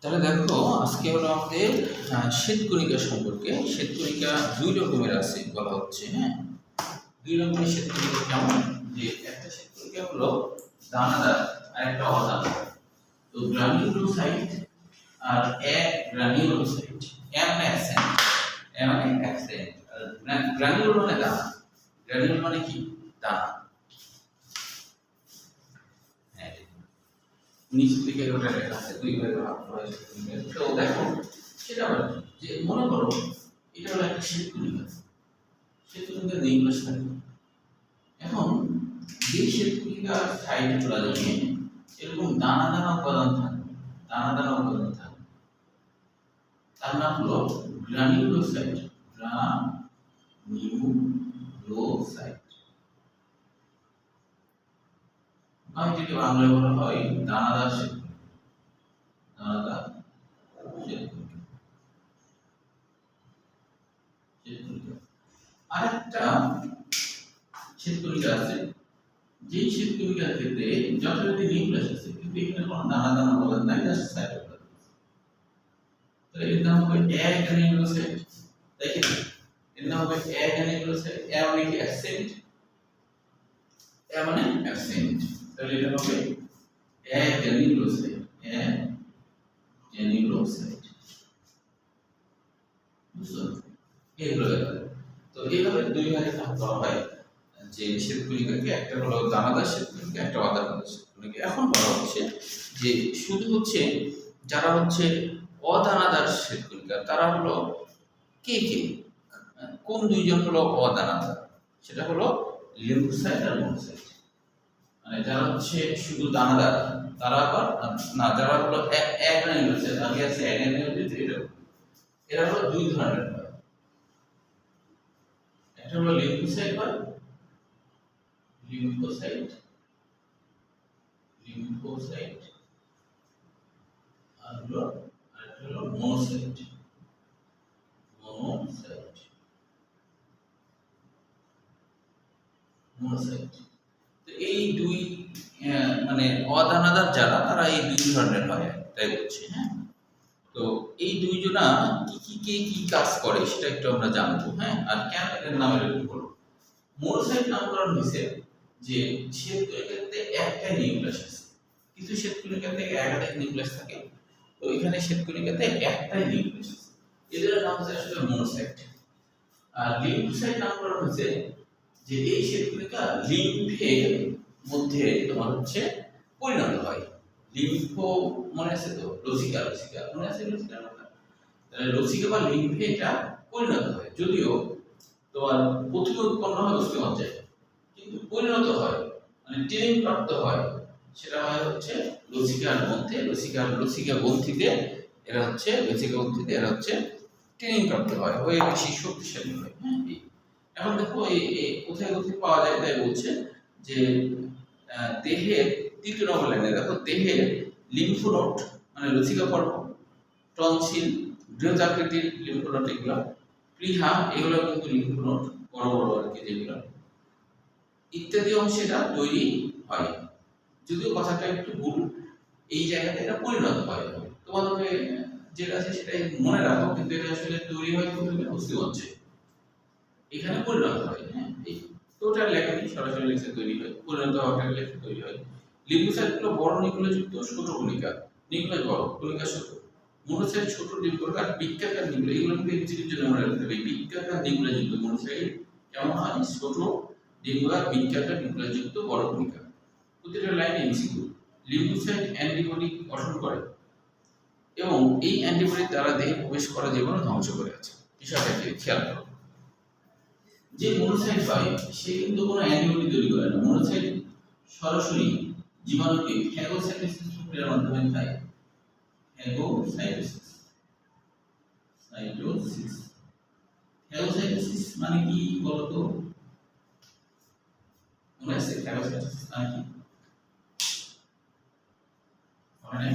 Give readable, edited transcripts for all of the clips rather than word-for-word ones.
তাহলে দেখো আজকে হলো আমাদের শ্বেতকণিকা সম্পর্কে। শ্বেতকণিকা দুই রকমের আছে বলা হচ্ছে। হ্যাঁ, দুই রকমের শ্বেতকণিকা কেমন, যে একটা শ্বেতকণিকা হলো দানাদার আর একটা অদানাদার। তো গ্রানিউলোসাইট আর অ্যাগ্রানিউলোসাইট। এ মানে অ্যাবসেন্ট, এ মানে অ্যাবসেন্ট, আর গ্রানিউল মানে দানা। গ্রানিউল মানে কি? দানা। হ্যাঁ, নিচ থেকে ওটা লেখা আছে দুই ভাগে ভাগ করা হয়েছে। তো দেখো সেটা আবার কি? যে মনে করো এটা হলো একটা শ্বেতকণিকা, শ্বেতকণিকার নিউক্লিয়াস থাকে। এখন যে শ্বেতকণিকার সাইডে চলে যাবে এরকম দানা দানা উপাদান থাকে, দানা দানা উপাদান থাকে, তার নাম হলো গ্রানিউলোসাইট। গ্রানিউলোসাইট বা এটাকে বাংলায় বলা হয় দানাদার শ্বেতকণিকা। দানাদার শ্বেতকণিকা। আরেকটা শ্বেতকণিকা আছে, যে শ্বেতকণিকার ক্ষেত্রে যথারীতি নিউক্লিয়াস আছে কিন্তু এখানে কোনো দানা দানা উপাদান নাই, জাস্ট সাইটোপ্লাজম। তাহলে এর নাম হবে অ্যাগ্রানিউলোসাইট। দেখেন এর নাম হবে অ্যাগ্রানিউলোসাইট। এ মানে কি? অ্যাবসেন্ট। এ মানে অ্যাবসেন্ট। তাহলে এটা হবে অ্যাগ্রানিউলোসাইট। অ্যাগ্রানিউলোসাইট। বুঝছো? এগুলো তো এইভাবে দুই ভাগে ভাগ করা হয় যে শ্বেতকণিকাকে, একটা হলো দানাদার শ্বেতকণিকা, একটা অদানাদার শ্বেতকণিকা। এখন বলা হচ্ছে যে শুধু হচ্ছে যারা হচ্ছে অদানাদার শ্বেতকণিকা তারা হলো কে কে, কোন দুইজন হলো অদানাদার? সেটা হলো লিম্ফোসাইট আর মোনোসাইট। মানে যারা হচ্ছে শুধু দানাদার তারা আবার না, যারা হলো অ্যাগ্রানিউলোসাইট, আগে আছে অ্যাগ্রানিউলোসাইট, এরা হলো দুই ধরনের হয়। একটা হলো লিম্ফোসাইট হয়, লিম্ফোসাইট, লিম্ফোসাইট, আর হলো মোনোসাইট, মোনোসাইট, মোনোসাইট। তো এই দুই মানে অদানাদার যারা তারা এই দুই ধরনের হয়, তাই বলছি। হ্যাঁ, তো এই দুইজনা কি কাজ করে সেটা একটু আমরা জানবো। হ্যাঁ, আর কেন এদের নাম এরকম হলো। মোনোসাইট নামকরণ হয়েছে যে শ্বেতকণিকাতে একটা নিউক্লিয়াস আছে, কিন্তু শ্বেতকণিকাতে একাধিক নিউক্লিয়াস থাকে। তো এখানে শ্বেতকণিকাতে একটাই নিউক্লিয়াস আছে, এদের নাম হচ্ছে আসলে মোনোসাইট। আর লিম্ফোসাইট নামকরণ হয়েছে যে এই শ্বেতকণিকা লিম্ফের মধ্যে তোমার হচ্ছে পরিণত হয়। লিম্ফো মনে আছে তো? লসিকা, লসিকা মনে আছে? লসিকার কথা, তাহলে লসিকা বা লিম্ফে এটা পরিণত হয়। যদিও তোমার প্রথমে উৎপন্ন হয় অস্থিমজ্জায়, কিন্তু পরিণত হয় মানে ট্রেনিং প্রাপ্ত হয় সেটা হয় হচ্ছে লসিকার মধ্যে। লসিকা গ্রন্থিতে এরা হচ্ছে, লসিকা গ্রন্থিতে এরা হচ্ছে ট্রেনিং প্রাপ্ত হয়, হয়ে বেশি শক্তিশালী হয়। হ্যাঁ, এখন দেখো এই কোথায় কোথায় পাওয়া যায়, তাই বলছে যে দেহের তৃতীয় নম্বর লাইনে দেখো, দেহের লিম্ফোনোড মানে লসিকা পর্ব, টনসিল, বৃহদাকৃতির লিম্ফোনোড, এগুলো প্লিহা, এগুলো কিন্তু লিম্ফোনোড বড় বড় আর কি, যেগুলো ইত্যাদি অংশে এটা তৈরি হয়। যদিও কথাটা একটু ভুল, এই জায়গাতে এটা পরিণত হয়। তোমাদের যেটা আছে সেটাই মনে রাখো, কিন্তু এটা আসলে তৈরি হয় প্রথমে অস্থিমজ্জায়, এখানে পরিণত হয়। হ্যাঁ, এই টোটাল লেখা নেই, সরাসরি লেখা তৈরি হয়, পরিণত হওয়াটা লেখা তৈরি হয়। লিম্ফোসাইটগুলো বড় নিউক্লিয়াসযুক্ত ছোট কণিকা, নিউক্লিয়াস বড়, কণিকা ছোট। মোনোসাইট ছোট নিউক্লিয়াস আর বৃত্তাকার নিউক্লিয়াস, এগুলো কিন্তু এমসিকিউর জন্য মনে রাখতে হবে। বৃত্তাকার নিউক্লিয়াসযুক্ত মোনোসাইট কেমন হয়? ছোট নিউক্লিয়াস, বৃত্তাকার নিউক্লিয়াসযুক্ত বড় কণিকা। প্রতিটা লাইনে এমসিকিউ। লিম্ফোসাইট অ্যান্টিবডি গঠন করে এবং এই অ্যান্টিবডি দ্বারা দেহে প্রবেশ করা জীবাণু ধ্বংস করে আছে। বিষয়টাকে খেয়াল করো। যে মোনোসাইট হয় সে কিন্তু কোনো অ্যান্টিবডি তৈরি করে না। মোনোসাইট সরাসরি জীবাণুকে ফ্যাগোসাইটোসিস প্রক্রিয়ার মাধ্যমে খায়। ফ্যাগোসাইটোসিস, সাইটোসিস, ফ্যাগোসাইটোসিস মানে কি বলতো? মনে আছে ফ্যাগোসাইটোসিস মানে কি? মানে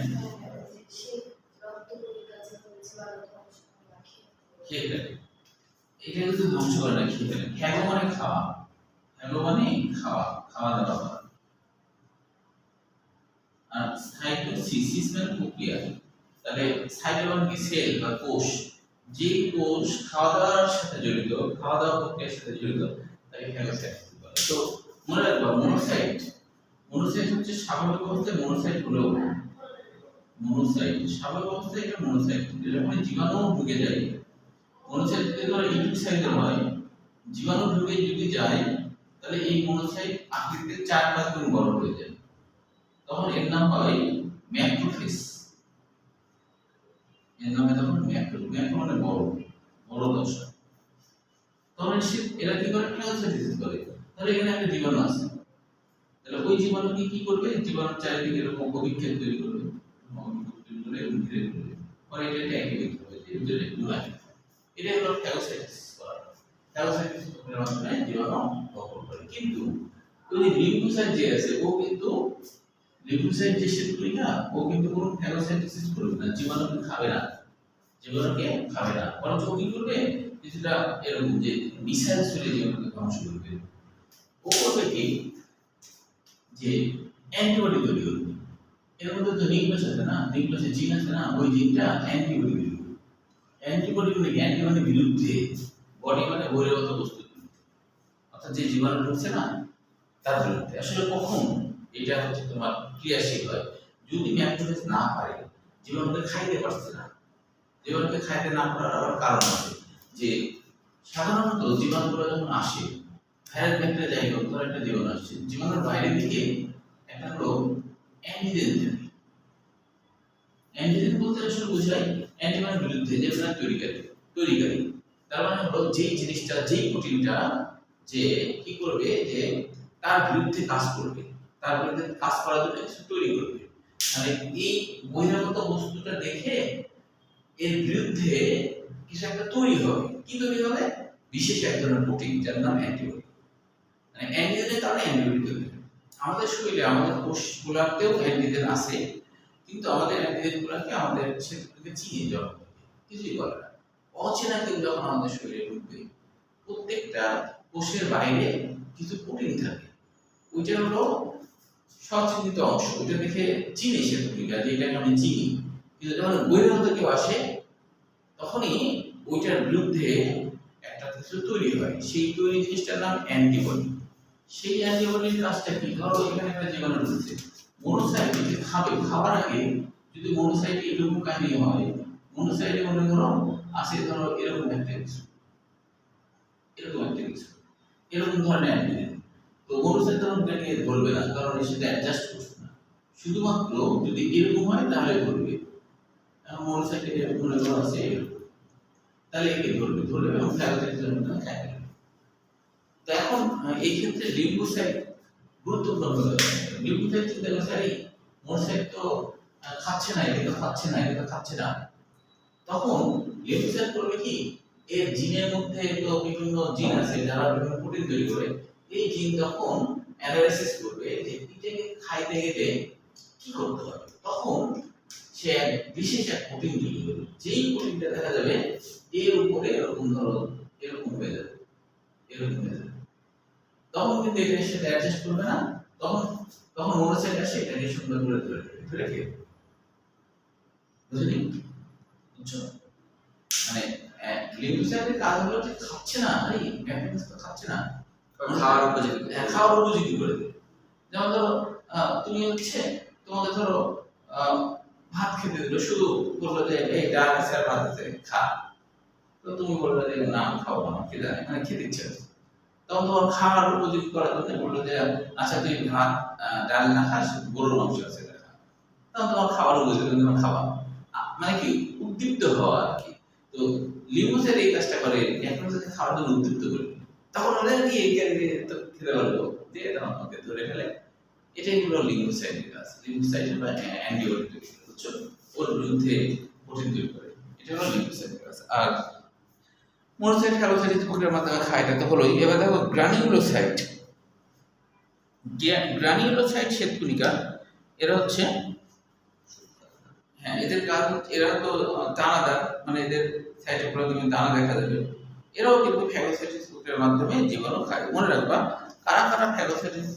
খেয়ে ফেলে, এটা কিন্তু ধ্বংস করে না, খেয়ে ফেলে। ফ্যাগো মানে খাওয়া, ফ্যাগো মানে খাওয়া, খাওয়া দাওয়া করা। আর সাইটোসিস মানে প্রক্রিয়া, তাহলে সাইটোপ্লাজম কি সেল বা কোষ, যে কোষ খাওয়া দাওয়ার সাথে জড়িত, খাওয়া দাওয়া প্রক্রিয়ার সাথে জড়িত, তাকে ফ্যাগোসাইট বলে। তো মনে রাখবা মনোসাইট, মনোসাইট হচ্ছে স্বাভাবিক অবস্থায় মনোসাইট হলো মনোসাইট, স্বাভাবিক অবস্থায় এটা মনোসাইট, যখন জীবাণু ঢুকে যায়, মনোসাইট যদি ধরো ইউনিট সাইজের হয়, জীবাণু ঢুকে যদি যায়, তাহলে এই মনোসাইট আকৃতিতে 4-5 গুণ বড় হয়ে যায়, তখন এর নাম হয় ম্যাক্রোফেজ। এর নাম তখন ম্যাক্রো, ম্যাক্রো মানে বড়, বড় দশা। তখন এরা কি করে, ফ্যাগোসাইটোসিস করে। তাহলে এখানে একটা জীবাণু আছে, তাহলে ওই জীবাণুকে কি করবে, জীবাণুর চারিদিকে এরকম অভিক্ষেপ তৈরি করবে, ঘিরে ঘিরে পরে এটা অ্যাক্টিভেট হবে, ভিতরে ঢুকে। এটা হলো ফ্যাগোসাইটোসিস করা। ফ্যাগোসাইটোসিস এর মাধ্যমে জীবাণু দখল করে। কিন্তু ওই লিম্ফোসাইট যে আছে, ও কিন্তু লিম্ফোসাইট যে শ্বেতকণিকা, ও কিন্তু কোনো ফ্যাগোসাইটোসিস করবে না, জীবাণুকে খাবে না, জীবাণুকে খাবে না, বরং ও কি করবে, কিছুটা এরকম যে মিসাইল ছুড়ে জীবাণুকে ধ্বংস করবে। ও করবে কি, যে অ্যান্টিবডি তৈরি করবে। এর মধ্যে তো নিউক্লিয়াস আছে না, নিউক্লিয়াসে জিন আছে না, ওই জিনটা অ্যান্টিবডি তৈরি করবে। অ্যান্টিবডি মানে অ্যান্টিবডি বিরুদ্ধে, বডি মানে বহিরাগত বস্তু, অর্থাৎ যে জীবাণু ঢুকছে না তার বিরুদ্ধে। আসলে কখন এটা হচ্ছে তোমার ক্রিয়াশীল হয়, যদি ম্যাক্রোফেজ না পারে, জীবাণুকে খাইতে পারছে না। জীবাণুকে খাইতে না পারার আবার কারণ আছে, যে সাধারণত জীবাণুগুলো যখন আসে, ভাইরাস ব্যাকটেরিয়া যাই হোক, ধর একটা জীবাণু আসছে, জীবাণুর বাইরের দিকে একটা হলো অ্যান্টিজেন থাকে। অ্যান্টিজেন বলতে আসলে বোঝায় অ্যান্টিবডির বিরুদ্ধে যে তৈরিকারী। তার মানে হলো যেই জিনিসটা, যেই প্রোটিনটা যে কি করবে, যে তার বিরুদ্ধে কাজ করবে, তার বিরুদ্ধে কাজ করার জন্য কিছু তৈরি করবে। মানে এই বহিরাগত বস্তুটা দেখে এর বিরুদ্ধে কিছু একটা তৈরি হবে। কি তৈরি হবে? বিশেষ এক ধরনের প্রোটিন, যার নাম অ্যান্টিবডি। মানে অ্যান্টিজেনের কারণে অ্যান্টিবডি তৈরি হয়। আমাদের শরীরে, আমাদের কোষগুলোতেও অ্যান্টিজেন আছে, কিন্তু আমাদের অ্যান্টিজেনগুলোকে আমাদের সেগুলোকে চিনে যাওয়া, কিছুই বলে না। অচেনা কেউ যখন আমাদের শরীরে ঢুকবে, প্রত্যেকটা কোষের বাইরে কিছু প্রোটিন থাকে, ওইটা হলো সচিন্তিত অংশ, ওইটা দেখে চিনি সে ভূমিকা, যে এটাকে আমি চিনি। কিন্তু যখন বহিরাগত কেউ আসে, তখনই ওইটার বিরুদ্ধে একটা কিছু তৈরি হয়, সেই তৈরি জিনিসটার নাম অ্যান্টিবডি। সেই অ্যান্টিবডির কাজটা কি? ধরো এখানে একটা জীবাণু ঢুকছে, মনোসাইট যদি খাবে, খাবার আগে যদি মনোসাইট এরকম কাহিনী হয়, মনোসাইটে মনে করো আছে ধরো এরকম একটা কিছু, এরকম একটা কিছু, এরকম ধরনের অ্যান্টিজেন। তো মনোসাইট তখন এটাকে ধরবে না, কারণ এর সাথে অ্যাডজাস্ট করছে না। শুধুমাত্র যদি এরকম হয় তাহলে ধরবে। মনোসাইট এরকম মনে করো আছে এরকম, তাহলে একে ধরবে, ধরবে এবং ফ্যাগোসাইটোসিসের মধ্যে থাকে। তো এখন এই ক্ষেত্রে লিম্ফোসাইট গুরুত্বপূর্ণ হয়ে যাবে। লিম্ফোসাইট চিন্তা করছে, আরে মনোসাইট তো খাচ্ছে না, এটা তো খাচ্ছে না, এটা তো খাচ্ছে না। তখন লিম্ফোসাইট করবে কি, এর জিনের মধ্যে তো বিভিন্ন জিন আছে যারা বিভিন্ন প্রোটিন তৈরি করে, এই জিন তখন অ্যানালাইসিস করবে যে এটাকে খাইতে গেলে কি করতে হবে। তখন সে এক বিশেষ এক প্রোটিন তৈরি করবে, যেই প্রোটিনটা দেখা যাবে এর উপরে এরকম ধরো এরকম হয়ে যাবে, এরকম হয়ে যাবে। তখন কিন্তু এটার সাথে অ্যাডজাস্ট করবে না, তখন তখন মনোসাইট আসে এটাকে সুন্দর করে ধরে ফেলবে। বুঝলি? বুঝছো? মানে লিম্ফোসাইটের কাজ হলো যে খাচ্ছে না, আরে ম্যাক্রোফেজ তো খাচ্ছে না, খাওয়ার উপযোগী, খাওয়ার উপযোগী করে দেবে। যেমন ধরো তুমি হচ্ছে তোমাকে ধরো ভাত খেতে দিল, শুধু বললো যে এই ডাল আছে আর ভাত আছে, খা। তো তুমি বললে যে না আমি খাবো না, আমার খেতে মানে খেতে ইচ্ছে হচ্ছে। তখন তোমার খাওয়ার উপযোগী করার জন্য বললো যে আচ্ছা তুই ভাত ডাল না খাস, গরুর মাংস আছে খা। তখন তোমার খাওয়ার উপযোগী, তোমার খাওয়া মানে কি উদ্দীপ্ত হওয়া আর কি। তো লিম্ফোসাইট এই কাজটা করে, ম্যাক্রোফেজকে খাওয়ার জন্য উদ্দীপ্ত করে। তখন ওরা কি এই তো খেতে পারবো, দিয়ে তখন ওকে ধরে ফেলে। এটাই হলো লিম্ফোসাইটের কাজ। লিম্ফোসাইটের বা অ্যান্টিবডি তৈরি করে, বুঝছো? ওর বিরুদ্ধে প্রোটিন তৈরি করে, এটা হলো লিম্ফোসাইটের কাজ। আর মনোসাইট ফ্যাগোসাইটিস প্রক্রিয়ার মাধ্যমে খায়, এটা তো হলোই। এবার দেখো গ্রানিউলোসাইট। গ্রানিউলোসাইট শ্বেতকণিকা, এরা হচ্ছে, হ্যাঁ এদের কাজ হচ্ছে, এরা তো দানাদার, মানে এদের সাইটোপ্লাজমে দানা দেখা যাবে। এরাও কিন্তু ফ্যাগোসাইটিস প্রক্রিয়ার মাধ্যমে জীবাণু খায়। মনে রাখবা, কারা কারা ফ্যাগোসাইটিস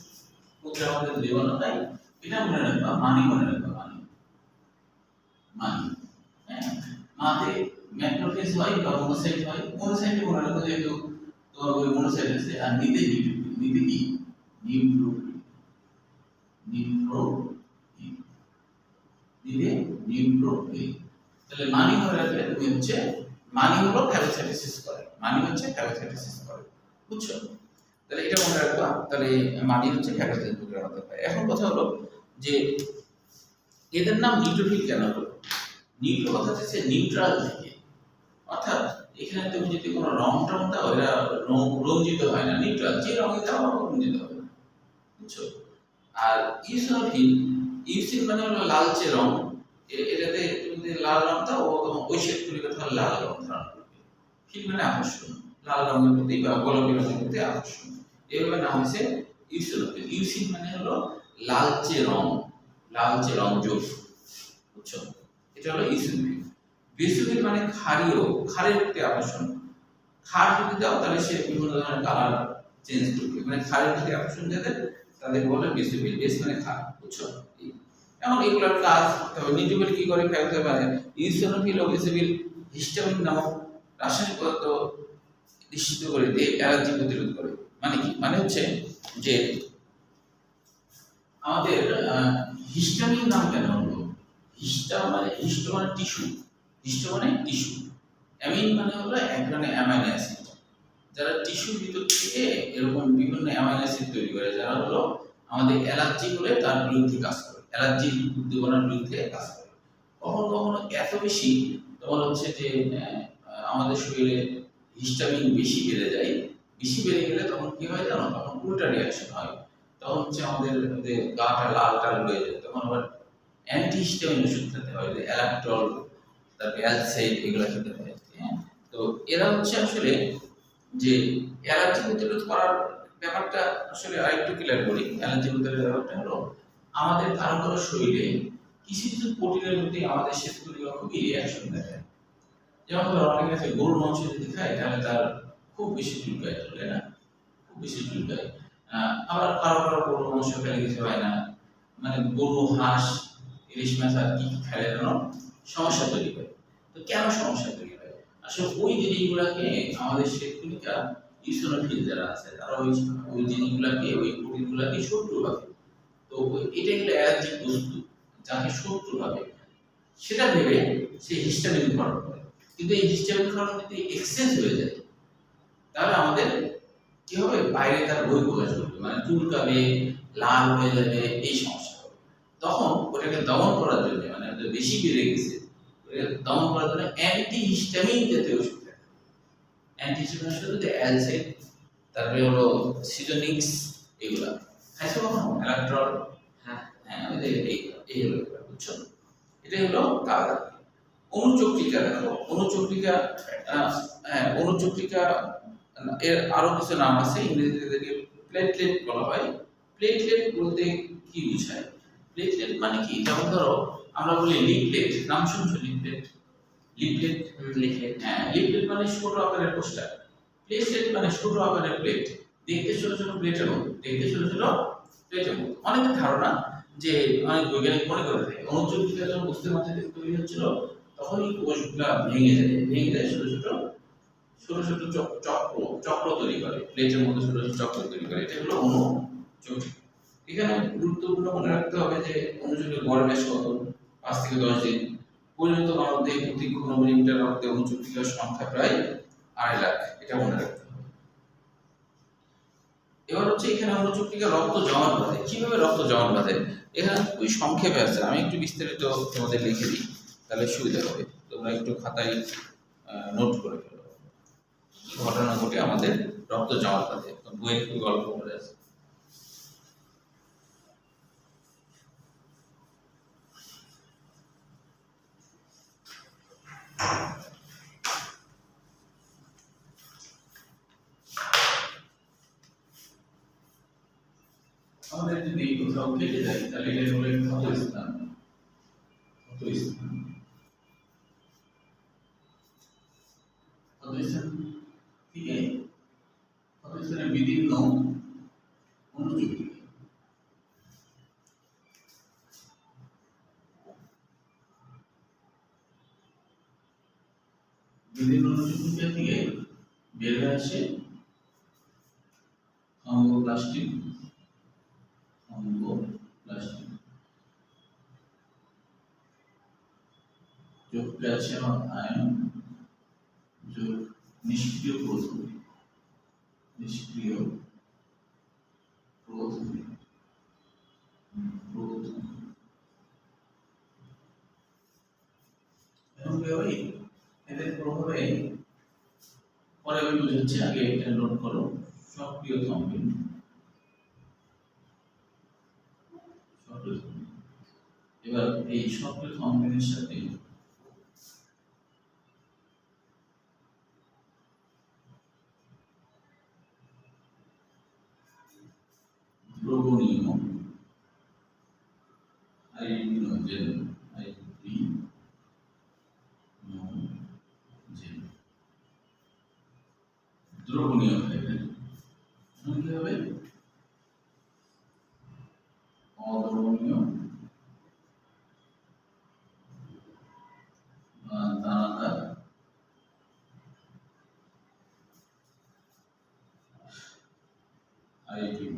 প্রক্রিয়ার মাধ্যমে জীবাণু খায়, এটা মনে রাখবা। মানি মনে রাখবা, মানি, মানি মাঝে ম্যাক্রোফেজ হয় বা মনোসাইট হয়। মনোসাইটে মনে রাখো যেহেতু তোমার ওই মনোসাইট আছে, আর নিতে নিতে কি নিউট্রোফিল, নিউট্রোফিল নিতে নিউট্রোফিল। তাহলে মানি মনে রাখলে তুমি হচ্ছে মানি হলো ফ্যাগোসাইটোসিস করে, মানি হচ্ছে ফ্যাগোসাইটোসিস করে, বুঝছো? তাহলে এটা মনে রাখবা। তাহলে মানি হচ্ছে ফ্যাগোসাইটোসিস হতে পারে। এখন কথা হলো যে এদের নাম নিউট্রোফিল কেন হলো? নিউট্রো কথা হচ্ছে নিউট্রাল থেকে, অর্থাৎ এখানে তুমি যদি কোনো রং টং দাও এরা রঞ্জিত হয় না, নিউট্রাল যে রঙে দাও রঞ্জিত হবে না, বুঝছো? আর ইউসিনোফিল, ইউসিন মানে হলো লালচে রং, এটাতে তুমি যদি লাল রং দাও ও তখন ওই শ্বেতগুলিকে তখন লাল রং ধারণ করবে। ফিল মানে আকর্ষণ, লাল রঙের প্রতি বা গোলাপি রঙের প্রতি আকর্ষণ, এইভাবে নাম হয়েছে ইউসিনোফিল। ইউসিন মানে হলো লালচে রং, লালচে রং যোগ, বুঝছো? এটা হলো ইউসিনোফিল। বেসোফিল মানে ক্ষারীয়, ক্ষারের প্রতি আকর্ষণ। ক্ষার যদি দাও তাহলে সে বিভিন্ন ধরনের কালার চেঞ্জ করবে, মানে ক্ষারের প্রতি আকর্ষণ যাদের তাদের বলে বেসোফিল। বেস মানে ক্ষার, বুঝছো? এখন এগুলোর কাজ করতে হবে। নিউট্রোফিল কি করে ফেলতে পারে? ইউসিনোফিল ও বেসোফিল হিস্টামিন নামক রাসায়নিক পদার্থ নিশ্চিত করে দিয়ে অ্যালার্জি প্রতিরোধ করে। মানে কি? মানে হচ্ছে যে আমাদের হিস্টামিন নাম কেন হলো? হিস্টা মানে টিস্যু, হিস্ট মানে টিস্যু, অ্যামিন মানে হলো এক ধরনের অ্যামাইনো অ্যাসিড, যারা টিস্যুর ভিতর থেকে এরকম বিভিন্ন অ্যামাইনো অ্যাসিড তৈরি করে, যারা হলো আমাদের অ্যালার্জি হলে তার বিরুদ্ধে কাজ করে, অ্যালার্জির উদ্দীপনার বিরুদ্ধে কাজ করে। কখনো কখনো এত বেশি তোমার হচ্ছে যে আমাদের শরীরে হিস্টামিন বেশি বেড়ে যায়, বেশি বেড়ে গেলে তখন কি হয় জানো? তখন উল্টা রিয়াকশন হয়, তখন হচ্ছে আমাদের গাটা লাল টাল হয়ে যায়, তখন আবার অ্যান্টি হিস্টামিন ওষুধ খেতে হয়, অ্যালাক্টল, তারপরে অ্যালসাইড, এগুলো খেতে হয়। হ্যাঁ, তো এরা হচ্ছে আসলে যে অ্যালার্জি প্রতিরোধ করার ব্যাপারটা আসলে আরেকটু ক্লিয়ার করি। অ্যালার্জি প্রতিরোধের ব্যাপারটা হলো আমাদের কারো কারো শরীরে কিছু কিছু প্রোটিনের প্রতি আমাদের শ্বেতকণিকা খুবই রিয়াকশন দেখায়। যেমন ধরো অনেকে আছে গরুর মাংস যদি খায় তাহলে তার খুব বেশি চুলকায়, তাই না? খুব বেশি চুলকায়। আবার কারো কারো গরুর মাংস খেলে কিছু হয় না, মানে গরু, হাঁস, ইলিশ মাছ আর কি কি খেলে যেন সমস্যা তৈরি হয়। তো কেন সমস্যা তৈরি হয়? আসলে ওই জিনিসগুলোকে আমাদের শ্বেতকণিকা ইওসিনোফিল যারা আছে তারা ওই ওই জিনিসগুলোকে, ওই প্রোটিনগুলোকে শত্রু ভাবে। তো এটা হলো অ্যালার্জিক বস্তু, যাকে শত্রু ভাবে সেটা ভেবে সে হিস্টামিন ক্ষরণ করে। কিন্তু এই হিস্টামিন ক্ষরণ যদি এক্সেস হয়ে যায় তাহলে আমাদের কি হবে? বাইরে তার বহিঃপ্রকাশ ঘটবে, মানে চুলকাবে, লাল হয়ে যাবে, এই সমস্যা হবে। তখন ওটাকে দমন করার জন্য, মানে বেশি বেড়ে গেছে, ওটাকে দমন করার জন্য অ্যান্টি হিস্টামিন জাতীয় ওষুধ থাকে। অ্যান্টি হিস্টামিন ওষুধ অ্যালসেট, তারপরে হলো সিজনিক্স, এগুলা খাইছো কখনো? অ্যালাক্ট্রল, হ্যাঁ হ্যাঁ, ওই যে এই হলো ব্যাপার, বুঝছো? এটাই হলো কাজ। অনুচক্রিকা দেখো, অনুচক্রিকা, হ্যাঁ অনুচক্রিকা এর আরো কিছু নাম আছে, ইংরেজিতে এদেরকে প্লেটলেট বলা হয়। প্লেটলেট বলতে কি বোঝায়? প্লেটলেট মানে কি? যেমন ধরো আমরা বলি লিফলেট, নাম শুনছো? লিফলেট, লিফলেট, লিফলেট, হ্যাঁ লিফলেট মানে ছোট আকারের পোস্টার, প্লেটলেট মানে ছোট আকারের প্লেট, দেখতে ছোট ছোট প্লেটের মতো, দেখতে ছোট ছোট প্লেটের মতো। অনেকের ধারণা যে অনেক বৈজ্ঞানিক মনে করে থাকে অনুচক্রিকা যখন বস্তুর মাধ্যমে তৈরি হচ্ছিল তখনই কোষগুলা ভেঙে যায়, ভেঙে যায় ছোট ছোট ছোট ছোট চক্র চক্র তৈরি করে, প্লেটের মধ্যে ছোট ছোট চক্র তৈরি করে, এটা হলো অনুচক্রিকা। এখানে গুরুত্বপূর্ণ মনে রাখতে হবে যে অনুচক্রিকা গড় ব্যাস কত? 5 থেকে 10 দিন। পরিণত মানবদেহে প্রতি ঘন মিলিমিটার রক্তে অনুচক্রিকার সংখ্যা প্রায় 2.5 লাখ, এটা মনে রাখতে হবে। এবার হচ্ছে এখানে অনুচক্রিকা রক্ত জমাট বাঁধে। কিভাবে রক্ত জমাট বাঁধে? এখানে খুবই সংক্ষেপে আছে, আমি একটু বিস্তারিত তোমাদের লিখে দিই তাহলে সুবিধা হবে, তোমরা একটু খাতায় নোট করে ফেলো। ঘটনা ঘটে আমাদের রক্ত জমাট বাঁধে, বইয়ে একটু গল্প করে আছে। আমাদের যদি কোথাও কেটে যায় তাহলে এটা হলো ক্ষত স্থান, ক্ষত স্থান, ক্ষত স্থান থেকে ক্ষত স্থানে বিভিন্ন অনুচক্রিকা, বিভিন্ন অনুজীব প্রক্রিয়া থেকে বের হয়ে আসে থ্রম্বোপ্লাস্টিক যোগ ক্যালসিয়াম আয়ন যোগ নিষ্ক্রিয় প্রোথিন এদের প্রভাবে পরে আমি বুঝাচ্ছি, আগে এটা নোট করো। সক্রিয় থ্রম্বিন এবার এই সক্রিয় থ্রম্বিনের সাথে দ্রবণীয় হাইড্রোজেন দ্রবণীয় হাইড্রোজেন কি হবে? অদ্রবণীয় দানাদার হাইড্রোজেন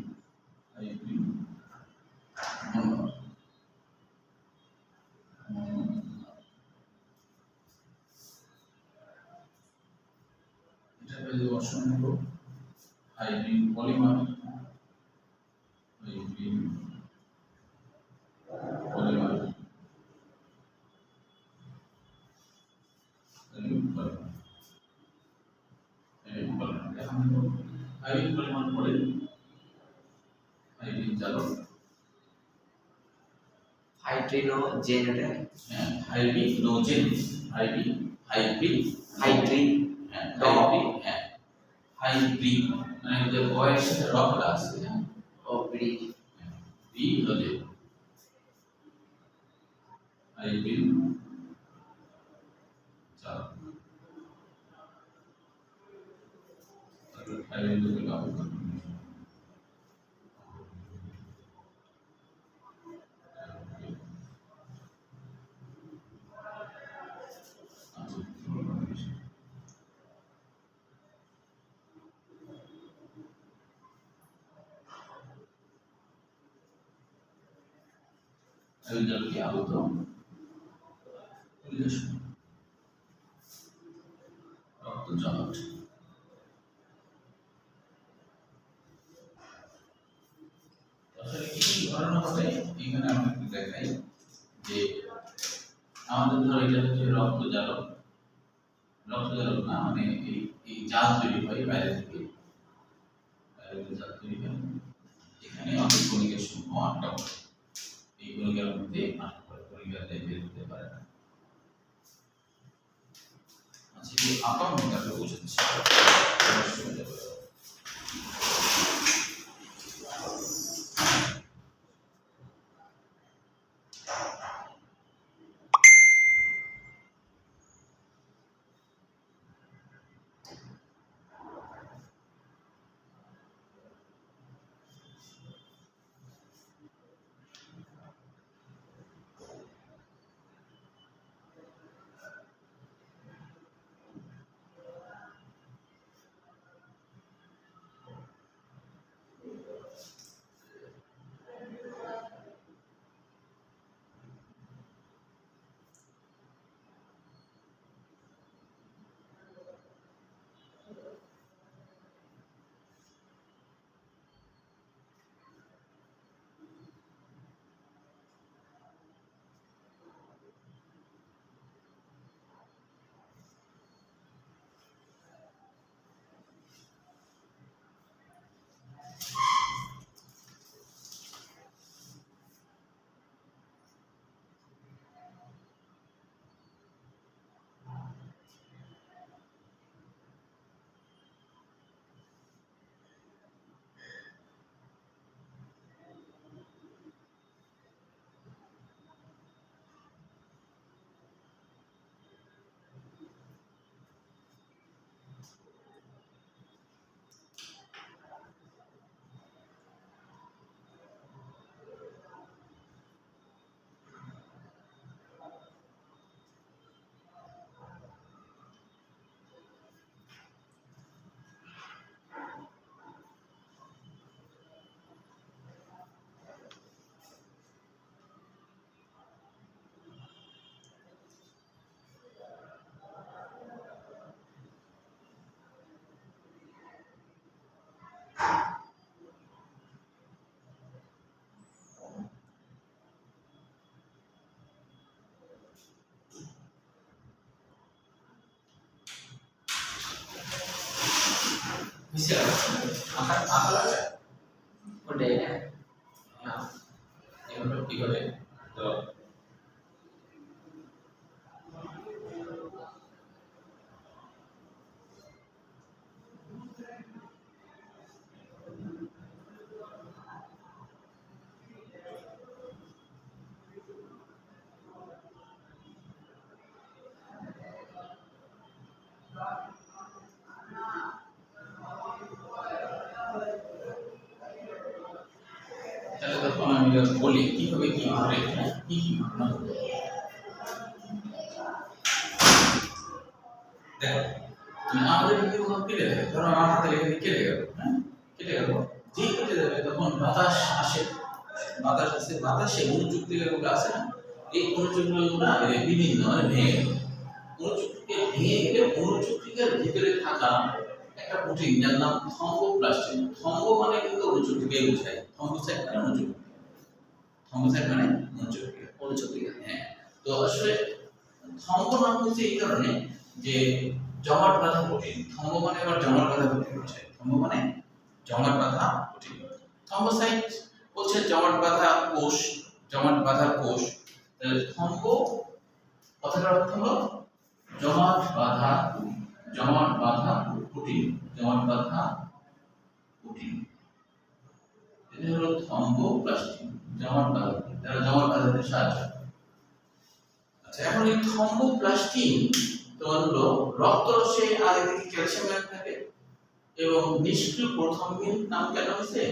অসংখ্য হাইড্রোজেন পলিমার হাইড্রোজেন পলিমার পরে হাইড্রোজেন জারক হাইড্রিনোজেন, এটা হাইড্রিনোজেন হাইব্রিড মানে যে বয়ের সাথে রকটা আছে, হ্যাঁ ও ব্রি বি হলে হাইব্রিড চার হাইব্রিড থেকে কাজ করে। কি আহত রক্ত জমাট। আসলে কি ঘটনা ঘটে এখানে আমরা একটু দেখাই যে আমাদের ধর এটা হচ্ছে রক্ত জারক না, মানে এই জাল তৈরি হয় বাইরে থেকে, জাল তৈরি হয়। এখানে অনেক কণিকার সমূহ আটকা পড়ে, এই কণিকার মধ্যে আটকা পড়ে, কণিকাতে বের হতে পারে না। আচ্ছা, এই আপামরটাকে বোঝাচ্ছি। বুঝতে পারছি আকার আকার আছে ওটাই না এগুলো কি করে তো তাহলে তখন আমি বলি কিভাবে কি ঘটে কি কি ঘটনা ঘটে দেখো তুমি আমাদের যদি কোনো কেটে দেয় ধরো আমার হাতে এখানে কেটে গেল হ্যাঁ কেটে গেল যেই কেটে যাবে তখন বাতাস আসে বাতাসে অনুযুক্ত যেগুলো আছে না এই অনুযুক্তগুলো না বিভিন্ন ভেঙে গেল অনুযুক্তিকে ভেঙে গেলে অনুযুক্তিকার ভিতরে থাকা একটা প্রোটিন যার নাম থম্বোপ্লাস্টিন থম্ব মানে কিন্তু অনুযুক্তিকে বোঝায় থম্বোসাইট মানে অনুযুক্তি থম্বোসাইট মানে অনুযুক্তি হ্যাঁ তো আসলে থম্ব নাম হচ্ছে এই কারণে যে জমাট বাঁধা প্রোটিন থম্ব মানে আবার জমাট বাঁধা প্রোটিন বোঝায় থম্ব মানে জমাট বাঁধা প্রোটিন থম্বোসাইট হচ্ছে জমাট বাঁধা কোষ জমাট বাঁধা কোষ থম্ব কথাটার অর্থ হলো জমাট বাঁধা প্রোটিন জমাট বাঁধা প্রোটিন এটা হলো থম্বোপ্লাস্টিন জমাট বাঁধা তারা জমাট বাঁধাতে সাহায্য আচ্ছা এখন এই থম্বোপ্লাস্টিন তোমার হলো রক্তরসে আগে থেকে ক্যালসিয়াম থাকে এবং নিষ্ক্রিয় প্রথমিন নাম কেন হয়েছে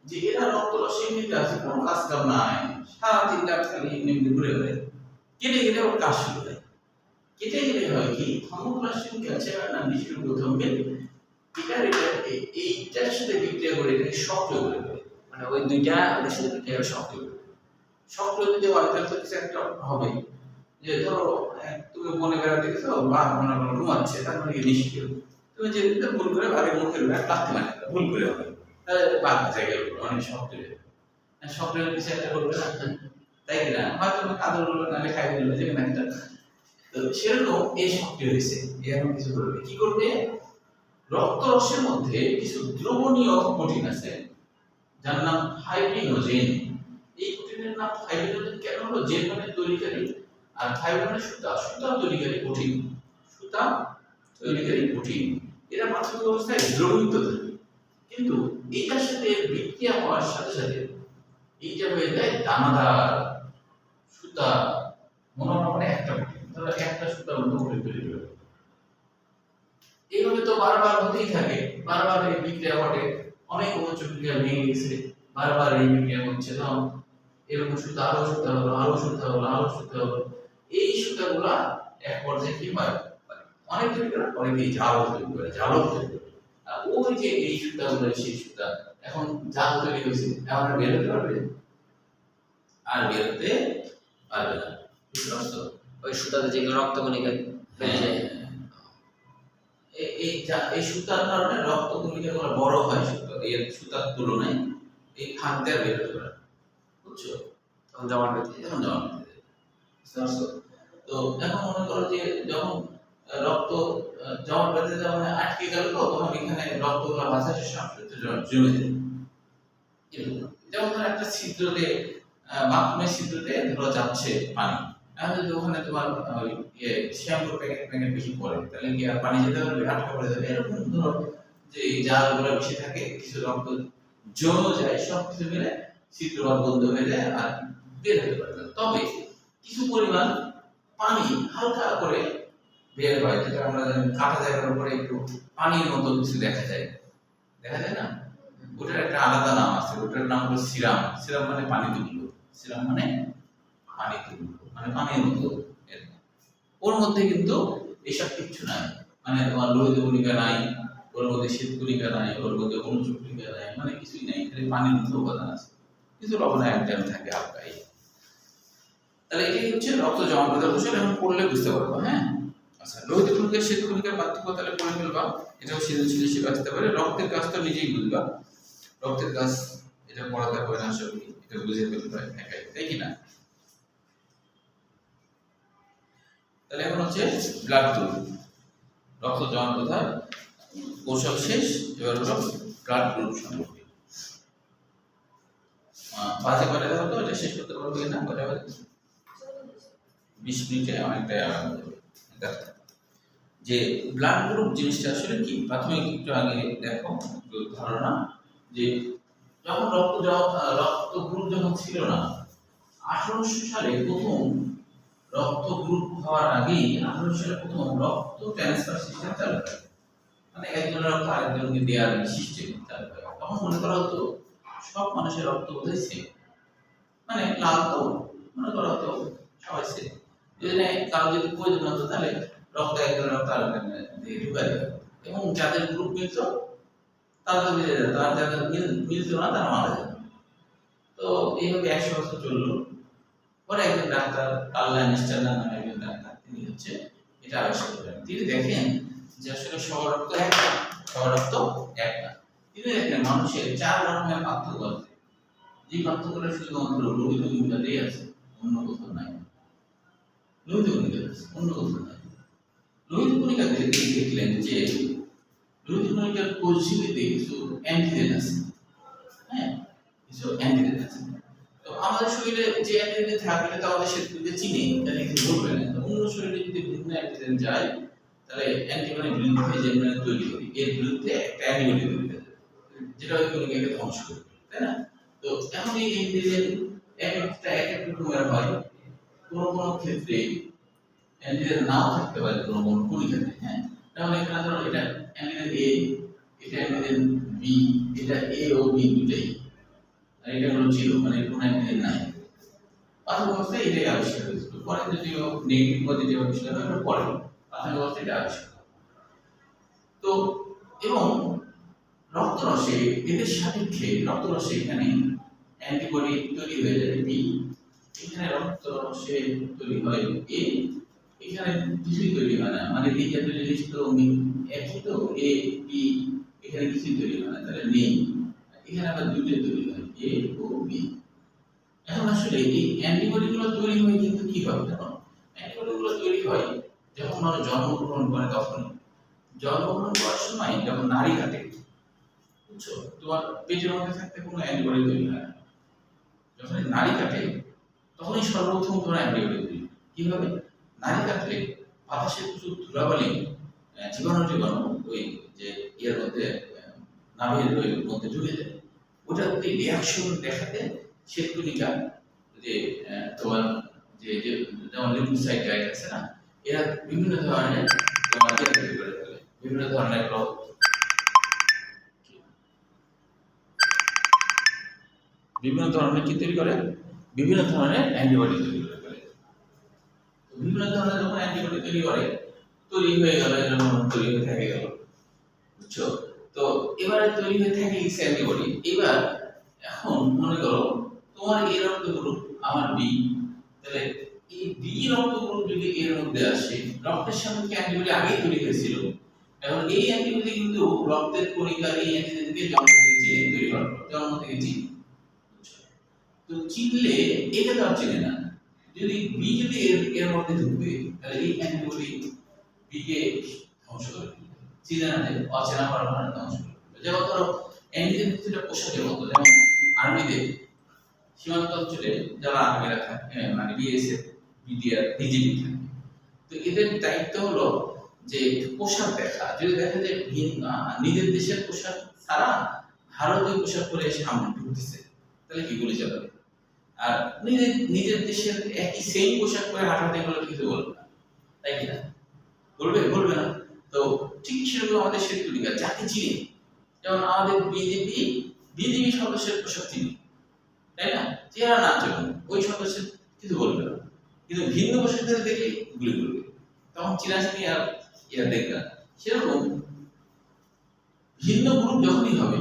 যে এরা রক্তরসে নিতে আছে কোনো কাজ কাম নাই সারাদিন খালি এমনি ঘুরে বেড়ায় কেটে গেলে ওর কাজ শুরু হয় কেটে গেলে হয় কি থম্বোপ্লাস্টিন ক্যালসিয়াম না নিষ্ক্রিয় প্রথমিন এইটার সাথে বিক্রিয়া করে এটাকে সক্রিয় করে দেবে মানে ওই দুইটা ওদের সাথে বিক্রিয়া করে সক্রিয় যদি হয় তাহলে তো কিছু একটা হবে যে ধরো তুমি মনে বেড়াতে গেছো বা মনে করো ঘুমাচ্ছে তার মানে নিষ্ক্রিয় তুমি যে ভুল করে আগে মুখের লাগতে মানে ভুল করে হবে তাহলে বাদ জায়গায় অনেক সক্রিয় সক্রিয় কিছু একটা করবে না তাই না হয়তো কাদর হলো না খাই দিল যে না একটা তো সেরকম এই সক্রিয় হয়েছে এরকম কিছু করবে কি করবে রক্তরসের মধ্যে কিছু দ্রবণীয় প্রোটিন আছে যার নাম ফাইব্রিনোজেন এই প্রোটিনের নাম ফাইব্রিনোজেন কেন হলো জেন মানে তৈরিকারী আর ফাইব্রিন মানে সুতা তৈরিকারী প্রোটিন সুতা তৈরিকারী প্রোটিন এরা প্রাথমিক অবস্থায় দ্রবীভূত থাকে কিন্তু এটার সাথে বিক্রিয়া হওয়ার সাথে সাথে এইটা হয়ে যায় দানাদার সুতা মনে একটা প্রোটিন ধরো একটা সুতার মতো করে তৈরি করে এইভাবে তো বারবার হতেই থাকে বারবার এই বিক্রিয়া ঘটে অনেক অনুচক্রিয়া ভেঙে গেছে বারবার এই বিক্রিয়া হচ্ছে না এরকম সুতা আরো সুতা হলো এই সুতাগুলা এক পর্যায়ে কি হয় অনেক তৈরি করে অনেকেই জাল তৈরি করে আর ওই যে এই সুতাগুলো সেই সুতা এখন জাল তৈরি হয়েছে এখন আর বেরোতে পারবে আর বেরোতে পারবে না বুঝতে পারছো ওই সুতাতে যেগুলো রক্তকণিকা বেরিয়ে যায় এই সুতার কারণে রক্তকণিকাগুলো বড় হয় এর সুতার তুলনায় এই ফাঁক দিয়ে বেরোতে পারে বুঝছো তখন জমাট বেঁধে যায় তো এখন মনে করো যে যখন রক্ত জমাট বেঁধে যাওয়া মানে আটকে গেল তো তখন এখানে রক্তগুলো বাতাসের সাথে জমে যায় যেমন ধরো একটা ছিদ্রতে বাথরুমের ছিদ্রতে ধরো যাচ্ছে পানি এখন যদি ওখানে তোমার শ্যাম্পুর প্যাকেট বেশি পড়ে তাহলে কি আর পানি যেতে পারবে আটকা পড়ে যাবে এরকম ধরো যে জালগুলো বেশি থাকে কিছু রক্ত জমে যায় সব কিছু মিলে ছিদ্র বন্ধ হয়ে যায় আর বের হতে পারে না তবে কিছু পরিমাণ পানি হালকা করে বের হয় যেটা আমরা জানি কাটা জায়গার উপরে একটু পানির মতো কিছু দেখা যায় না ওটার একটা আলাদা নাম আছে ওটার নাম হলো সিরাম মানে পানি তুল্য সিরাম মানে পানি তুল্য মানে পানির মতো ওর মধ্যে কিন্তু এসব কিছু নাই মানে তোমার লোহিত কণিকা নাই ওর মধ্যে শীতকণিকা নাই ওর মধ্যে অনুচক্রিকা নাই মানে কিছুই নাই খালি পানির মতো উপাদান আছে কিছু লবণায়ন থাকে হালকা তাহলে এটাই হচ্ছে রক্ত জমাট বাঁধার কৌশল এখন পড়লে বুঝতে পারবো হ্যাঁ আচ্ছা লোহিত কণিকা শীতকণিকার পার্থক্য তাহলে পড়ে ফেলবা এটাও সৃজনশীল হিসেবে আসতে পারে রক্তের কাজ তো নিজেই বুঝবা রক্তের কাজ এটা পড়াতে হবে না সব এটা বুঝে ফেলতে হয় একাই তাই কি না তাহলে এখন হচ্ছে ব্লাড গ্রুপ রক্ত জমাট বাঁধার কৌশল শেষ, এবার হলো ব্লাড গ্রুপ সম্পর্কে। বাজে করে দেওয়া তো এটা শেষ করতে পারবো না, করে 20 মিনিটে অনেকটা দেখা যে ব্লাড গ্রুপ জিনিসটা আসলে কি। প্রাথমিক একটু আগে দেখো একটু ধারণা যে যখন রক্ত গ্রুপ যখন ছিল না, 1800 সালে প্রথম রক্ত গ্রুপ হওয়ার আগেই 1800 সালে প্রথম রক্ত ট্রান্সফার সিস্টেম চালু হয়, মানে একজনের রক্ত আরেকজনকে দেওয়ার সিস্টেম চালু হয়। তখন মনে করা হতো সব মানুষের রক্ত বোধহয় সেম, মানে লাল তো মনে করা হতো সবাই সেম, কারো যদি প্রয়োজন হতো তাহলে রক্ত একজনের রক্ত আরেকজনের দিয়ে ঢুকাই দেওয়া, এবং যাদের গ্রুপ মিলত তারা মিলে যেত, আর যাদের মিলত না তারা মারা যেত। তো এইভাবে 100 বছর চললো। পরে একজন ডাক্তার কার্ল স্ট্যান্ডার নামে একজন ডাক্তার, তিনি হচ্ছে এটা আবিষ্কার করেন। তিনি দেখেন যে আসলে সবার রক্ত এক না, সবার রক্ত এক না। তিনি দেখেন মানুষের 4 রকমের পার্থক্য আছে, যে পার্থক্যটা শুধুমাত্র লোহিত কণিকাতেই আছে, অন্য কোথাও নাই। লোহিত কণিকাতে আছে, অন্য কোথাও নাই। লোহিত কণিকাতে তিনি দেখলেন যে লোহিত কণিকার কোষঝিল্লিতে কিছু অ্যান্টিজেন আছে, হ্যাঁ, কিছু অ্যান্টিজেন আছে। তো আমাদের শরীরে যে অ্যান্টিজেন থাকলে তো আমাদের শরীরকে চিনি, তাহলে কিছু বলবে না। অন্য শরীরে যদি ভিন্ন অ্যান্টিজেন যায় তাহলে অ্যান্টিবডি বিরুদ্ধে যে আমরা তৈরি করি, এর বিরুদ্ধে একটা অ্যান্টিবডি তৈরি করে, যেটা ওই কণিকাকে ধ্বংস করে, তাই না? তো এখন এই অ্যান্টিজেন এক এক রকমের হয়। কোনো ক্ষেত্রে অ্যান্টিজেন নাও থাকতে পারে কোনো কণিকাতে, হ্যাঁ। যেমন এখানে ধরো এটা অ্যান্টিজেন এ, এটা অ্যান্টিজেন বি, এটা এ ও বি দুটাই, আর এটা হলো জিরো, মানে কোনো অ্যান্টিজেন নাই। প্রাথমিক অবস্থায় এটাই আবিষ্কার হয়েছিল। পরে যদিও নেগেটিভ পজিটিভ আবিষ্কার হয়, ওটা পরে প্রাথমিক অবস্থায় এটা আবিষ্কার। তো এবং রক্তরসে এদের সাপেক্ষে রক্তরসে এখানে অ্যান্টিবডি তৈরি হয়ে যায় বি, এখানে রক্তরসে তৈরি হয় এ, এখানে কিছুই তৈরি হয় না, মানে এই জাতীয় জিনিস তো একই, তো এ বি এখানে কিছুই তৈরি হয় না, তাহলে নেই। এখানে আবার দুইটা তৈরি হয় এ ও বি। এখন আসলে এই অ্যান্টিবডি গুলো তৈরি হয় কিন্তু কিভাবে? দেখো, অ্যান্টিবডি গুলো তৈরি হয় যখন মানুষ জন্মগ্রহণ করে, তখন জন্মগ্রহণ করার সময় যখন নাড়ি কাটে, বুঝছো, তোমার পেটের মধ্যে থাকতে কোনো অ্যান্টিবডি তৈরি হয় না। যখন নাড়ি কাটে তখনই সর্বপ্রথম তোমার অ্যান্টিবডি তৈরি হয়। কিভাবে? নাড়ি কাটলে বাতাসের প্রচুর ধুলাবালি, জীবাণু ওই যে এর মধ্যে নাভির মধ্যে ঢুকে যায়, ওটা রিয়াকশন দেখাতে শ্বেতকণিকা যে তোমার যে যেমন লিম্ফোসাইট গাইড আছে না, এরা বিভিন্ন ধরনের তোমার তৈরি করে ফেলে, বিভিন্ন ধরনের কি তৈরি করে, বিভিন্ন ধরনের অ্যান্টিবডি তৈরি করে ফেলে। বিভিন্ন ধরনের যখন অ্যান্টিবডি তৈরি করে, তৈরি হয়ে গেল, এরকম তৈরি হয়ে থেকে গেল, বুঝছো। তো এবারে তৈরি হয়ে থাকে অ্যান্টিবডি। এবার এখন মনে করো তোমার এ রক্ত গ্রুপ, আমার বি, তাহলে এই বি রক্ত গ্রুপ যদি এর মধ্যে আসে, রক্তের সাপেক্ষে অ্যান্টিবডি আগেই তৈরি হয়েছিল, এখন এই অ্যান্টিবডি কিন্তু রক্তের কণিকার এই অ্যান্টিজেনকে জন্ম থেকে চিনে তৈরি হয়, জন্ম থেকে চিনে, তো চিনলে এটা তো আর চিনে না। যদি বি যদি এর মধ্যে ঢুকবে, তাহলে এই অ্যান্টিবডি বি কে ধ্বংস করে দিবে, চিনে না, অচেনা পরমাণু ধ্বংস করে দিবে। যেমন ধরো অ্যান্টিজেন কিছুটা পোশাকের মতো, যেমন আর্মিতে সীমান্ত অঞ্চলে যারা আর্মিরা থাকে, মানে বিএসএফ, বিডিআর, বিজেপি থাকে, তো এদের দায়িত্ব হলো যে পোশাক দেখা, যদি দেখা যায় নিজের দেশের পোশাক ছাড়া ভারতীয় পোশাক পরে সামনে ঢুকতেছে, তাহলে কি গুলি চালাবে? আর নিজের দেশের একই সেম পোশাক পরে হাঁটাহাঁটি করলে কিছু বলবে না, তাই কিনা? বলবে না। তো ঠিক সেরকম আমাদের শ্বেতকণিকা যাকে চিনি, যেমন আমাদের বিজেপি সদস্যের পোশাক চিনি, তাই না? চেহারা না চলুন ওই সদস্যের কিছু বলবে না, কিন্তু ভিন্ন পোশাকদের দেখে গুলি করবে, তখন চিনাচিনি আর এরা দেখবে না। সেরকম ভিন্ন গ্রুপ যখনই হবে,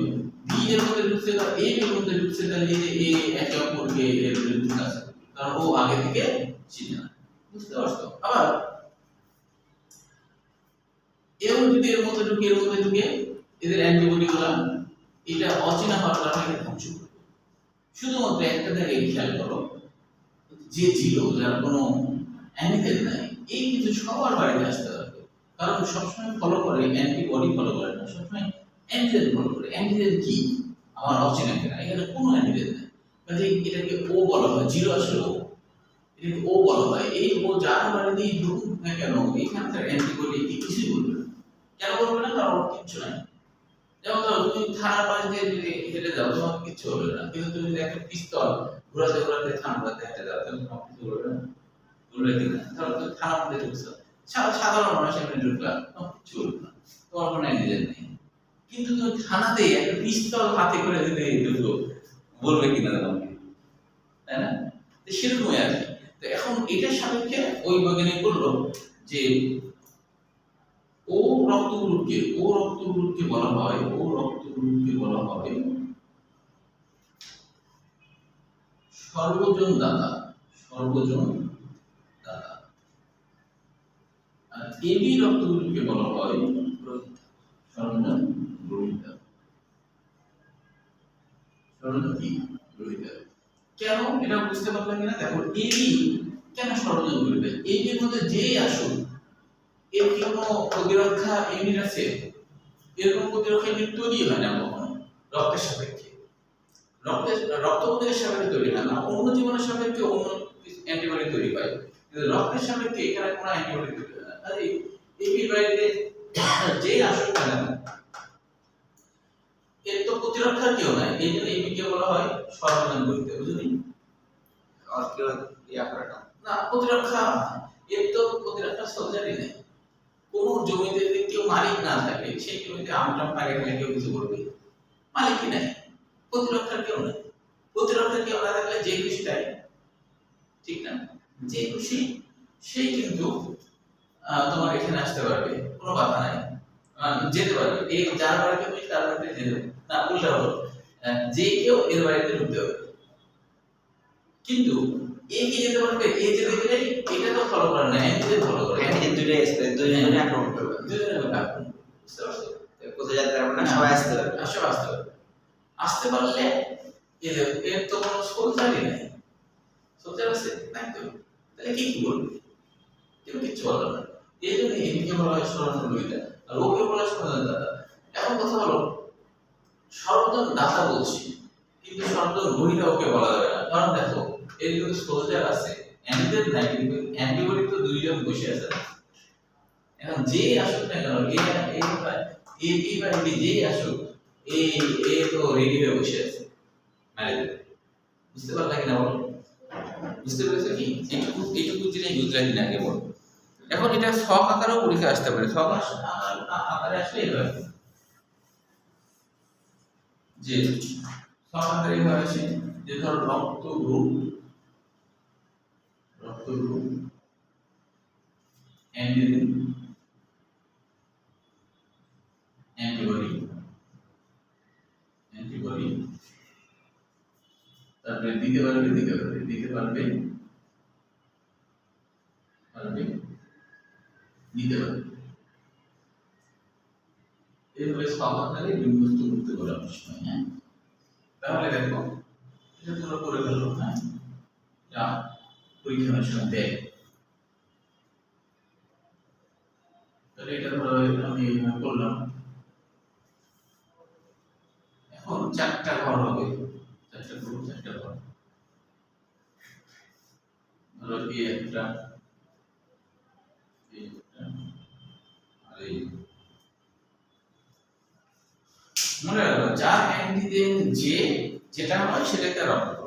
বি এর মধ্যে ঢুকছে বা এ এর মধ্যে ঢুকছে, তাহলে এই যে এ একে অপরকে এর বিরুদ্ধে কাজ করে, কারণ ও আগে থেকে চিনে না, বুঝতে পারছো? আবার এও যদি এর মধ্যে ঢুকে এদের অ্যান্টিবডি গুলা এটা অচেনা হওয়ার কারণে ধ্বংস করবে। শুধুমাত্র একটা জায়গায় খেয়াল করো, যে জিরো যার কোনো অ্যান্টিজেন নাই, এই কিন্তু সবার বাড়িতে আসতে পারবে, কারণ সবসময় ফলো করে অ্যান্টিবডি ফলো করে না, সবসময় অ্যান্টিজেন ফলো করে। অ্যান্টিজেন কি? আমার অচেনা কিনা, এখানে কোনো অ্যান্টিজেন নেই, কাজে এটাকে ও বলা হয়, জিরো আসলে ও, এটাকে ও বলা হয়। এই ও যার বাড়িতেই ঢুকুক না কেন এখানকার অ্যান্টিবডি কিছুই বলবে না। কেন বলবে না? কারণ ওর কিচ্ছু নাই। যেমন ধরো তুমি থানার পাশ দিয়ে যদি হেঁটে যাও তোমার কিচ্ছু হবে না, কিন্তু তুমি যদি একটা পিস্তল ঘোরাতে ঘোরাতে থানার পাশ দিয়ে হেঁটে যাও তাহলে তোমার কিছু বলবে না, বলবে কিনা? ধরো তুমি থানার মধ্যে ঢুকছো, সাধারণ মানুষ এমনি ঢুকলাম, তোমার কিচ্ছু বলবে না, তোমার কোনো অ্যান্টিজেন নেই। কিন্তু তুমি থানাতে একটা পিস্তল হাতে করে যদি ঢুকো, বলবে কিনা তোমাকে, তাই না? তো সেরকমই আর কি। তো এখন এটার সাপেক্ষে ওই বৈজ্ঞানিক বললো যে ও রক্তগুলোকে বলা হয় সর্বজন দাতা। আর এবি রক্তগুলোকে বলা হয় সর্বজন গ্রহিতা। কেন এটা বুঝতে পারলাম কিনা দেখো, এবি কেন সর্বজন গ্রহিতা? এবির মধ্যে যেই আসুক এর কি কোনো প্রতিরক্ষা ইউনিট আছে? এরকম প্রতিরক্ষা ইউনিট তৈরি হয় না কখনো রক্তের সাপেক্ষে, রক্তপথের সাপেক্ষে তৈরি হয় না। অন্য জীবনের সাপেক্ষে অন্য অ্যান্টিবডি তৈরি হয়, কিন্তু রক্তের সাপেক্ষে এখানে কোনো অ্যান্টিবডি তৈরি হয় না। আর এই বাইরে যেই আসুক না কেন এর তো প্রতিরক্ষার কেউ নাই, এই জন্য এবিকে বলা হয় সর্বজন গ্রহিত। বুঝলি? আর কেউ ইয়া করে না। না, প্রতিরক্ষা এর তো প্রতিরক্ষা সোলজারই নেই। কোন জমিতে যদি কেউ মালিক না থাকে, সেই জমিতে আমটাম পাকে গেলে কেউ কিছু করবে? মালিকই নাই, প্রতিরক্ষার কেউ নেই। প্রতিরক্ষার কেউ না থাকলে যে খুশি তাই, ঠিক না? যে খুশি সেই কিন্তু তোমার এখানে আসতে পারবে, কোনো বাধা নাই, যেতে পারবে। এই যার বাড়িতে খুশি তার বাড়িতে যেতে, না উল্টা হলো, যে কেউ এর বাড়িতে ঢুকতে পারবে। কিন্তু এ কি যেতে পারবে? এ যেতে গেলে এটা তো ফলো করে না, অ্যান্টিজেন ফলো করে। অ্যান্টিজেন দুইটাই আসবে, দুইজনে আক্রমণ করবে। দুজনে আক্রমণ, বুঝতে পারছো? কোথায় যেতে পারবে না, সবাই আসতে পারবে। সবাই আসতে পারবে। আসতে পারলে এর তো কোনো সোলজারই নাই। সোলজার আছে নাই তো, তাহলে কি বলবে? কেউ কিচ্ছু বলবে না। এই জন্য এদিকে বলা হয় সর্বজন গ্রহিতা, আর ওকে বলা হয় সর্বজন দাতা। এখন কথা হলো, সর্বজন দাতা বলছি, কিন্তু সর্বজন গ্রহিতা ওকে বলা যাবে না। কারণ দেখো এর কিন্তু সোলজার আছে, অ্যান্টিজেন নাই, কিন্তু অ্যান্টিবডি তো দুইজন বসে আছে। এখন যে আসুক না কেন, যেই আসুক, এ তো রেডি হয়ে বসে আছে মারি দেবে। বুঝতে পারলা কিনা বলো? বুঝতে পেরেছো কি? এইটুকু জিনিস বুঝলা কিনা আগে বলো। এখন এটা ছক আকারেও পরীক্ষা আসতে পারে। ছক আকারে আসলে এভাবে যে ছক আকারে এভাবে আসে যে ধরো রক্ত গ্রুপ অ্যান্টিজেন অ্যান্টিবডি তারপরে দিতে পারবে নিতে পারবে। এভাবে সব আকারে বিন্যস্ত করতে পারে অনেক সময়। হ্যাঁ, তাহলে দেখো এটা তোমরা করে ফেলো। হ্যাঁ, যা পরীক্ষার সময় দেয়, তাহলে এটা ধরো আমি করলাম। এখন চারটা ঘর হবে, চারটা ঘর। ধরো এই একটা, আর এই মনে রাখো যার অ্যান্টিজেন যেটা হয় সেটাকে রক্ত,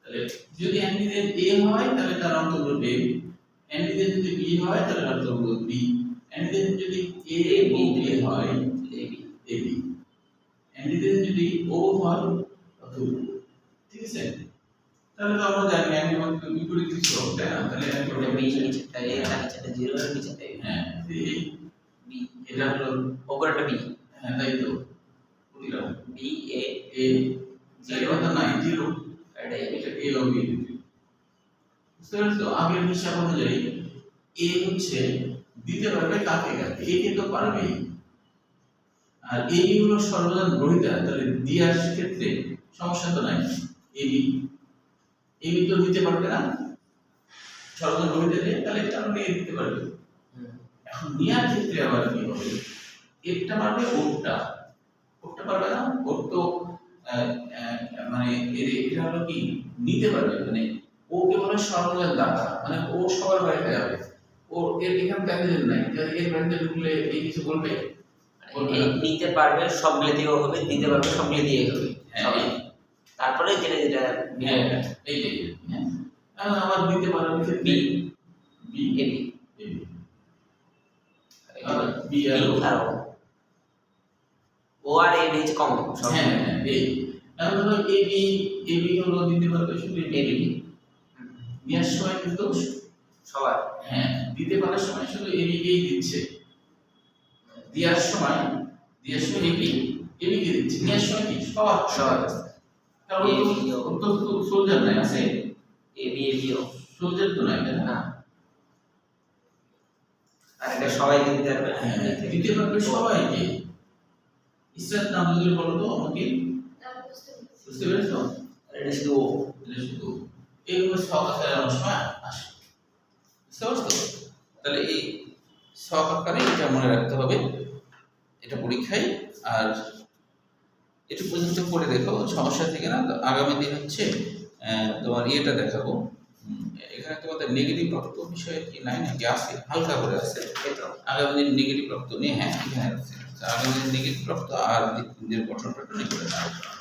তাহলে যদি অ্যান্টিজেন এ হয় তাহলে তার রক্তগ্রুপ এ, অ্যান্টিজেন যদি বি হয় তাহলে রক্তগ্রুপ বি, অ্যান্টিজেন যদি এ বি হয় এ বি, অ্যান্টিজেন যদি ও হয় রক্তগ্রুপ। ঠিক আছে? তাহলে তো আমরা জানি অ্যান্টিবডি তো বিপরীত কিছু হবে, তাই না? তাহলে অ্যান্টিবডি বি নিচে তাই এটা নিচে জিরো এর নিচে তাই। হ্যাঁ, এই বি এটা হলো উপরেটা বি। হ্যাঁ, তাই তো বুঝলাম। বি এ জিরো তো নাই, জিরো এটা এ ও বি। বুঝতে পারছো? আগের হিসাব অনুযায়ী এ হচ্ছে দিতে পারবে কাকে, এ কে তো পারবেই, আর এ বি হলো সর্বজন গ্রহিতা, তাহলে দিয়ার ক্ষেত্রে সমস্যা তো নাই। এ বি তো দিতে পারবে না, সরলরেখা বহিতে যায় তাহলে এটা আমরা নিয়ে দিতে পারবে। এখন নেওয়ার ক্ষেত্রে আবার কি হবে, একটা পারবে ওরটা পারবে না, ওর তো মানে এটা হলো কি নিতে পারবে, মানে ওকে বলে সরলরেখার দাতা, মানে ও সবার বাইরে যাবে, ওর এখানে ক্যান্ডিডেট নাই, এর বাইরে ঢুকলে এই কিছু বলবে এই নিতে পারবে সবগুলো দিয়েও হবে, দিতে পারবে সবগুলো দিয়ে হবে। হ্যাঁ, তারপরে যেটা যেটা হ্যাঁ এই যে হ্যাঁ আবার দিতে পারবে B B A B R B আর আর ও আর এ নিচে কম সব। হ্যাঁ এই এখন হলো এ বি হলো দিতে পারবে শুধু এ বি নেওয়ার সময় কিন্তু সবার। হ্যাঁ দিতে পারার সময় শুধু এ বি কেই দিচ্ছে, দেওয়ার সময় এ বি কে দিচ্ছে, নেওয়ার সময় কি সবার কারণ তো সোলজার নাই আছে, এ বি ও সোলজার তো নাই তাই না? না, আর এটা সবাইকে দিতে পারবে। হ্যাঁ দিতে পারবে সবাইকে। ইসরাত নাম যদি বলো তো আমাকে, বুঝতে পেরেছো? এটা শুধু ও। এটা শুধু এইগুলো ছক আকারে অনেক সময় আসে, বুঝতে পারছো? তাহলে এই ছক আকারে এটা মনে রাখতে হবে, এটা পরীক্ষায়। আর একটু পর্যন্ত করে দেখো, সমস্যা থেকে না। তো আগামী দিন হচ্ছে তোমার ইয়েটা দেখাবো। এখানে তোমাদের নেগেটিভ রক্ত বিষয়ে কি নাই নাকি আছে, হালকা করে আছে। আগামী দিন নেগেটিভ রক্ত নিয়ে, হ্যাঁ এখানে আছে। আগামী দিন নেগেটিভ রক্ত আর দ্বিতীয় গঠন প্যাটার্ন করে আলোচনা।